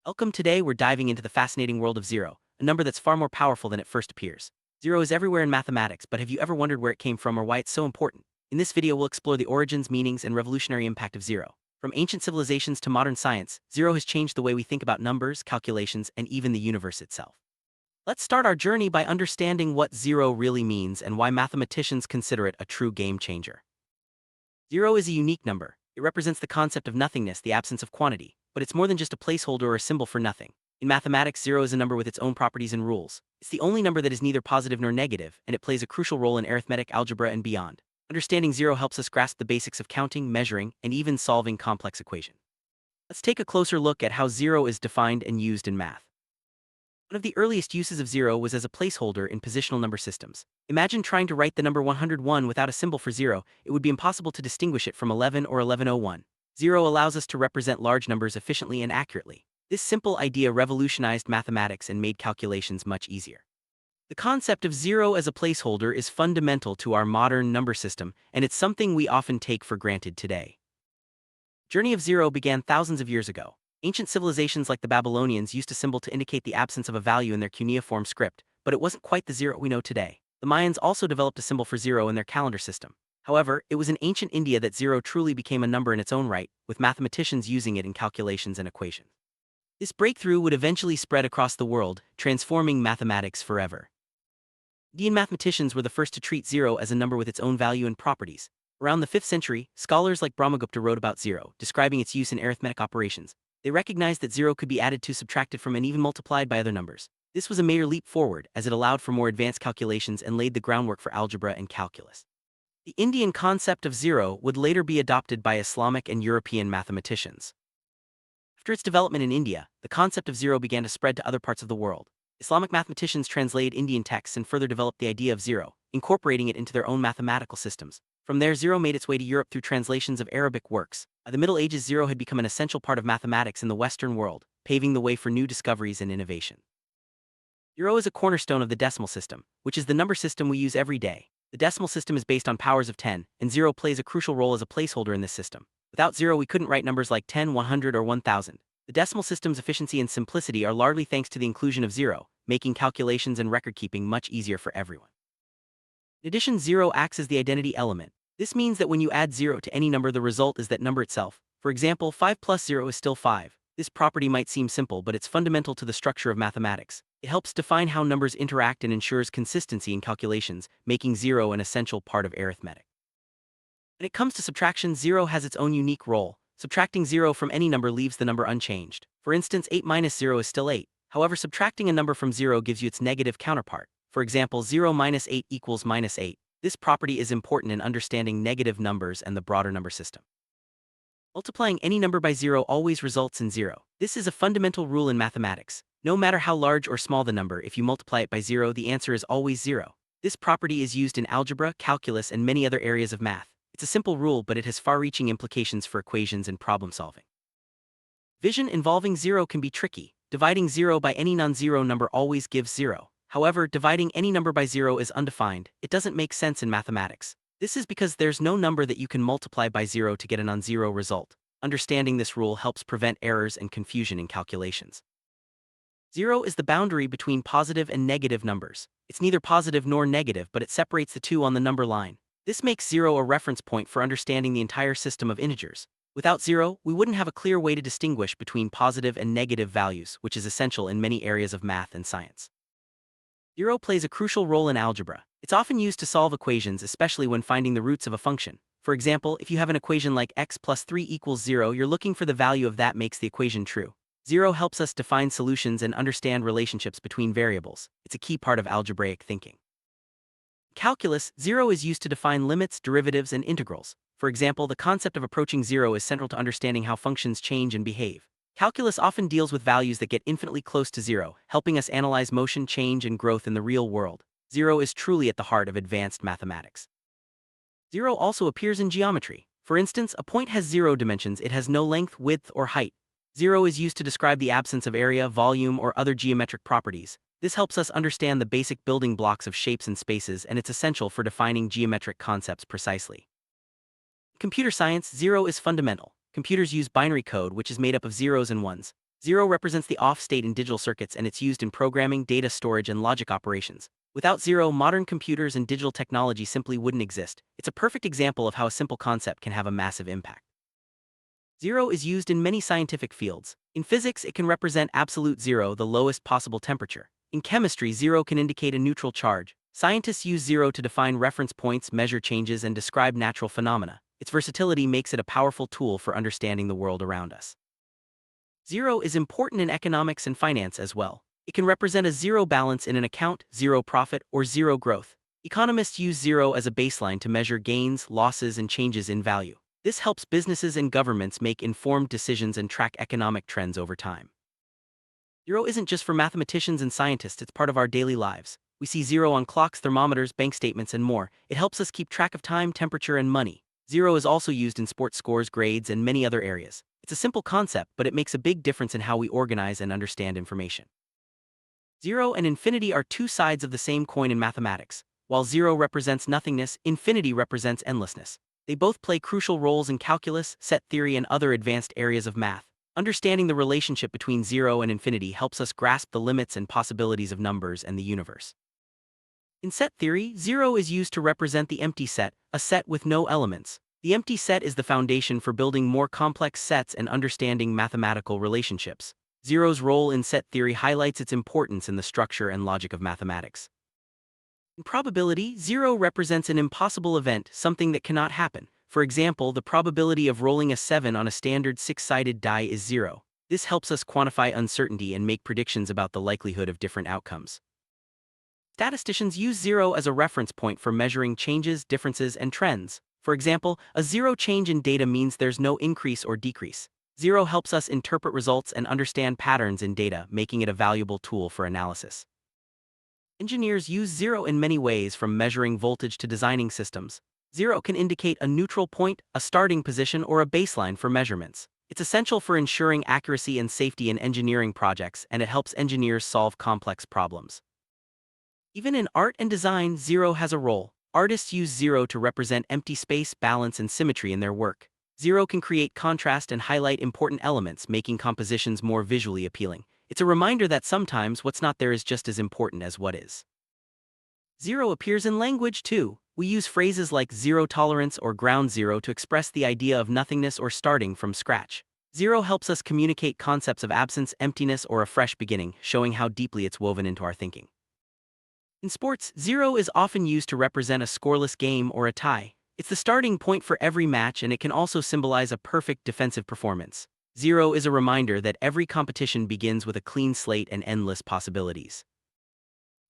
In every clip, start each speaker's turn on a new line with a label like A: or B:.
A: Welcome. Today we're diving into the fascinating world of zero, a number that's far more powerful than it first appears. Zero is everywhere in mathematics, but have you ever wondered where it came from or why it's so important? In this video we'll explore the origins, meanings, and revolutionary impact of zero. From ancient civilizations to modern science, zero has changed the way we think about numbers, calculations, and even the universe itself. Let's start our journey by understanding what zero really means and why mathematicians consider it a true game changer. Zero is a unique number. It represents the concept of nothingness, the absence of quantity, but it's more than just a placeholder or a symbol for nothing. In mathematics, zero is a number with its own properties and rules. It's the only number that is neither positive nor negative, and it plays a crucial role in arithmetic, algebra, and beyond. Understanding zero helps us grasp the basics of counting, measuring, and even solving complex equations. Let's take a closer look at how zero is defined and used in math. One of the earliest uses of zero was as a placeholder in positional number systems. Imagine trying to write the number 101 without a symbol for zero. It would be impossible to distinguish it from 11 or 1101. Zero allows us to represent large numbers efficiently and accurately. This simple idea revolutionized mathematics and made calculations much easier. The concept of zero as a placeholder is fundamental to our modern number system, and it's something we often take for granted today. The journey of zero began thousands of years ago. Ancient civilizations like the Babylonians used a symbol to indicate the absence of a value in their cuneiform script, but it wasn't quite the zero we know today. The Mayans also developed a symbol for zero in their calendar system. However, it was in ancient India that zero truly became a number in its own right, with mathematicians using it in calculations and equations. This breakthrough would eventually spread across the world, transforming mathematics forever. Indian mathematicians were the first to treat zero as a number with its own value and properties. Around the 5th century, scholars like Brahmagupta wrote about zero, describing its use in arithmetic operations. They recognized that zero could be added to, subtracted from, and even multiplied by other numbers. This was a major leap forward, as it allowed for more advanced calculations and laid the groundwork for algebra and calculus. The Indian concept of zero would later be adopted by Islamic and European mathematicians. After its development in India, the concept of zero began to spread to other parts of the world. Islamic mathematicians translated Indian texts and further developed the idea of zero, incorporating it into their own mathematical systems. From there, zero made its way to Europe through translations of Arabic works. By the Middle Ages, zero had become an essential part of mathematics in the Western world, paving the way for new discoveries and innovation. Zero is a cornerstone of the decimal system, which is the number system we use every day. The decimal system is based on powers of 10, and zero plays a crucial role as a placeholder in this system. Without zero, we couldn't write numbers like 10, 100, or 1000. The decimal system's efficiency and simplicity are largely thanks to the inclusion of zero, making calculations and record-keeping much easier for everyone. In addition, zero acts as the identity element. This means that when you add zero to any number, the result is that number itself. For example, 5 plus 0 is still 5. This property might seem simple, but it's fundamental to the structure of mathematics. It helps define how numbers interact and ensures consistency in calculations, making zero an essential part of arithmetic. When it comes to subtraction, zero has its own unique role. Subtracting zero from any number leaves the number unchanged. For instance, 8 minus 0 is still 8. However, subtracting a number from zero gives you its negative counterpart. For example, 0 minus 8 equals minus 8. This property is important in understanding negative numbers and the broader number system. Multiplying any number by zero always results in zero. This is a fundamental rule in mathematics. No matter how large or small the number, if you multiply it by zero, the answer is always zero. This property is used in algebra, calculus, and many other areas of math. It's a simple rule, but it has far-reaching implications for equations and problem-solving. Division involving zero can be tricky. Dividing zero by any non-zero number always gives zero. However, dividing any number by zero is undefined. It doesn't make sense in mathematics. This is because there's no number that you can multiply by zero to get a non-zero result. Understanding this rule helps prevent errors and confusion in calculations. Zero is the boundary between positive and negative numbers. It's neither positive nor negative, but it separates the two on the number line. This makes zero a reference point for understanding the entire system of integers. Without zero, we wouldn't have a clear way to distinguish between positive and negative values, which is essential in many areas of math and science. Zero plays a crucial role in algebra. It's often used to solve equations, especially when finding the roots of a function. For example, if you have an equation like x plus 3 equals 0, you're looking for the value of that makes the equation true. Zero helps us define solutions and understand relationships between variables. It's a key part of algebraic thinking. In calculus, zero is used to define limits, derivatives, and integrals. For example, the concept of approaching zero is central to understanding how functions change and behave. Calculus often deals with values that get infinitely close to zero, helping us analyze motion, change, and growth in the real world. Zero is truly at the heart of advanced mathematics. Zero also appears in geometry. For instance, a point has zero dimensions. It has no length, width, or height. Zero is used to describe the absence of area, volume, or other geometric properties. This helps us understand the basic building blocks of shapes and spaces, and it's essential for defining geometric concepts precisely. In computer science, zero is fundamental. Computers use binary code, which is made up of zeros and ones. Zero represents the off state in digital circuits, and it's used in programming, data storage, and logic operations. Without zero, modern computers and digital technology simply wouldn't exist. It's a perfect example of how a simple concept can have a massive impact. Zero is used in many scientific fields. In physics, it can represent absolute zero, the lowest possible temperature. In chemistry, zero can indicate a neutral charge. Scientists use zero to define reference points, measure changes, and describe natural phenomena. Its versatility makes it a powerful tool for understanding the world around us. Zero is important in economics and finance as well. It can represent a zero balance in an account, zero profit, or zero growth. Economists use zero as a baseline to measure gains, losses, and changes in value. This helps businesses and governments make informed decisions and track economic trends over time. Zero isn't just for mathematicians and scientists, it's part of our daily lives. We see zero on clocks, thermometers, bank statements, and more. It helps us keep track of time, temperature, and money. Zero is also used in sports scores, grades, and many other areas. It's a simple concept, but it makes a big difference in how we organize and understand information. Zero and infinity are two sides of the same coin in mathematics. While zero represents nothingness, infinity represents endlessness. They both play crucial roles in calculus, set theory, and other advanced areas of math. Understanding the relationship between zero and infinity helps us grasp the limits and possibilities of numbers and the universe. In set theory, zero is used to represent the empty set, a set with no elements. The empty set is the foundation for building more complex sets and understanding mathematical relationships. Zero's role in set theory highlights its importance in the structure and logic of mathematics. In probability, zero represents an impossible event, something that cannot happen. For example, the probability of rolling a 7 on a standard six-sided die is zero. This helps us quantify uncertainty and make predictions about the likelihood of different outcomes. Statisticians use zero as a reference point for measuring changes, differences, and trends. For example, a zero change in data means there's no increase or decrease. Zero helps us interpret results and understand patterns in data, making it a valuable tool for analysis. Engineers use zero in many ways, from measuring voltage to designing systems. Zero can indicate a neutral point, a starting position, or a baseline for measurements. It's essential for ensuring accuracy and safety in engineering projects, and it helps engineers solve complex problems. Even in art and design, zero has a role. Artists use zero to represent empty space, balance, and symmetry in their work. Zero can create contrast and highlight important elements, making compositions more visually appealing. It's a reminder that sometimes what's not there is just as important as what is. Zero appears in language too. We use phrases like zero tolerance or ground zero to express the idea of nothingness or starting from scratch. Zero helps us communicate concepts of absence, emptiness, or a fresh beginning, showing how deeply it's woven into our thinking. In sports, zero is often used to represent a scoreless game or a tie. It's the starting point for every match, and it can also symbolize a perfect defensive performance. Zero is a reminder that every competition begins with a clean slate and endless possibilities.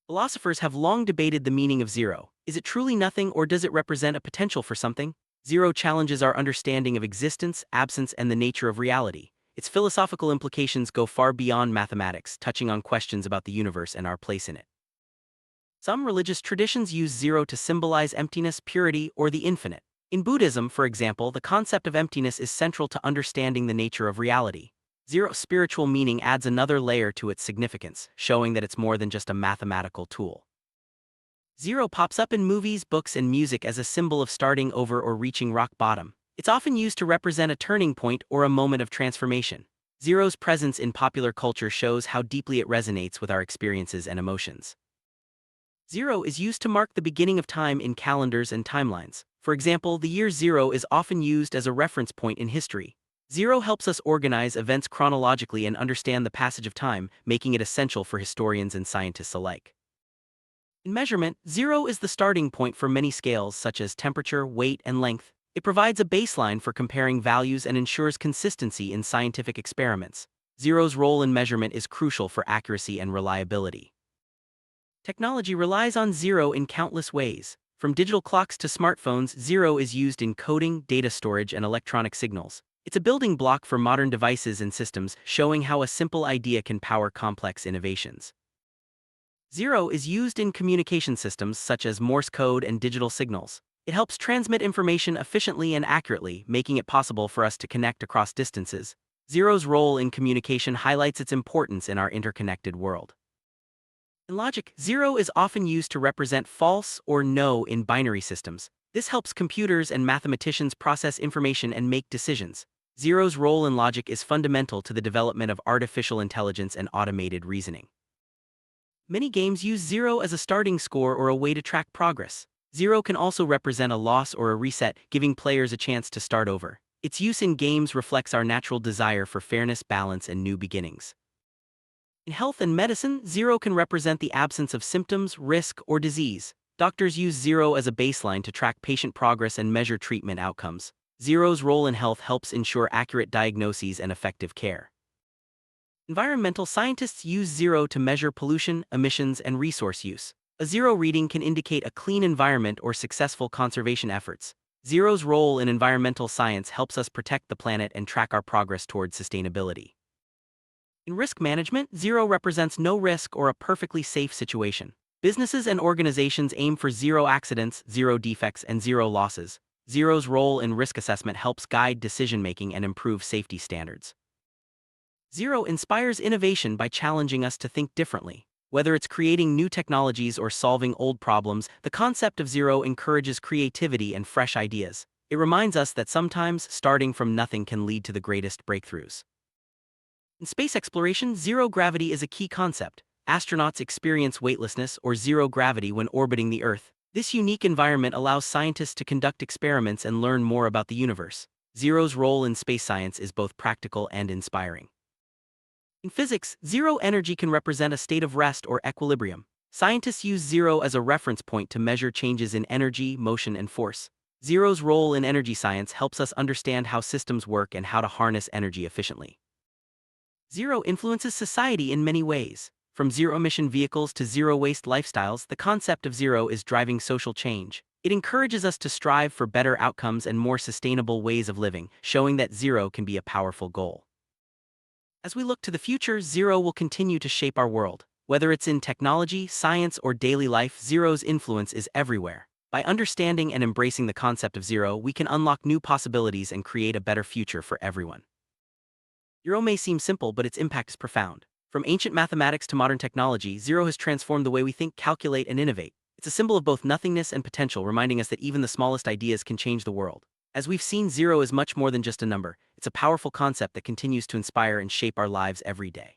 A: Philosophers have long debated the meaning of zero. Is it truly nothing, or does it represent a potential for something? Zero challenges our understanding of existence, absence, and the nature of reality. Its philosophical implications go far beyond mathematics, touching on questions about the universe and our place in it. Some religious traditions use zero to symbolize emptiness, purity, or the infinite. In Buddhism, for example, the concept of emptiness is central to understanding the nature of reality. Zero's spiritual meaning adds another layer to its significance, showing that it's more than just a mathematical tool. Zero pops up in movies, books, and music as a symbol of starting over or reaching rock bottom. It's often used to represent a turning point or a moment of transformation. Zero's presence in popular culture shows how deeply it resonates with our experiences and emotions. Zero is used to mark the beginning of time in calendars and timelines. For example, the year zero is often used as a reference point in history. Zero helps us organize events chronologically and understand the passage of time, making it essential for historians and scientists alike. In measurement, zero is the starting point for many scales such as temperature, weight, and length. It provides a baseline for comparing values and ensures consistency in scientific experiments. Zero's role in measurement is crucial for accuracy and reliability. Technology relies on zero in countless ways. From digital clocks to smartphones, zero is used in coding, data storage, and electronic signals. It's a building block for modern devices and systems, showing how a simple idea can power complex innovations. Zero is used in communication systems such as Morse code and digital signals. It helps transmit information efficiently and accurately, making it possible for us to connect across distances. Zero's role in communication highlights its importance in our interconnected world. In logic, zero is often used to represent false or no in binary systems. This helps computers and mathematicians process information and make decisions. Zero's role in logic is fundamental to the development of artificial intelligence and automated reasoning. Many games use zero as a starting score or a way to track progress. Zero can also represent a loss or a reset, giving players a chance to start over. Its use in games reflects our natural desire for fairness, balance, and new beginnings. In health and medicine, zero can represent the absence of symptoms, risk, or disease. Doctors use zero as a baseline to track patient progress and measure treatment outcomes. Zero's role in health helps ensure accurate diagnoses and effective care. Environmental scientists use zero to measure pollution, emissions, and resource use. A zero reading can indicate a clean environment or successful conservation efforts. Zero's role in environmental science helps us protect the planet and track our progress toward sustainability. In risk management, zero represents no risk or a perfectly safe situation. Businesses and organizations aim for zero accidents, zero defects, and zero losses. Zero's role in risk assessment helps guide decision-making and improve safety standards. Zero inspires innovation by challenging us to think differently. Whether it's creating new technologies or solving old problems, the concept of zero encourages creativity and fresh ideas. It reminds us that sometimes starting from nothing can lead to the greatest breakthroughs. In space exploration, zero gravity is a key concept. Astronauts experience weightlessness or zero gravity when orbiting the Earth. This unique environment allows scientists to conduct experiments and learn more about the universe. Zero's role in space science is both practical and inspiring. In physics, zero energy can represent a state of rest or equilibrium. Scientists use zero as a reference point to measure changes in energy, motion, and force. Zero's role in energy science helps us understand how systems work and how to harness energy efficiently. Zero influences society in many ways. From zero-emission vehicles to zero-waste lifestyles, the concept of zero is driving social change. It encourages us to strive for better outcomes and more sustainable ways of living, showing that zero can be a powerful goal. As we look to the future, zero will continue to shape our world. Whether it's in technology, science, or daily life, zero's influence is everywhere. By understanding and embracing the concept of zero, we can unlock new possibilities and create a better future for everyone. Zero may seem simple, but its impact is profound. From ancient mathematics to modern technology, zero has transformed the way we think, calculate, and innovate. It's a symbol of both nothingness and potential, reminding us that even the smallest ideas can change the world. As we've seen, zero is much more than just a number. It's a powerful concept that continues to inspire and shape our lives every day.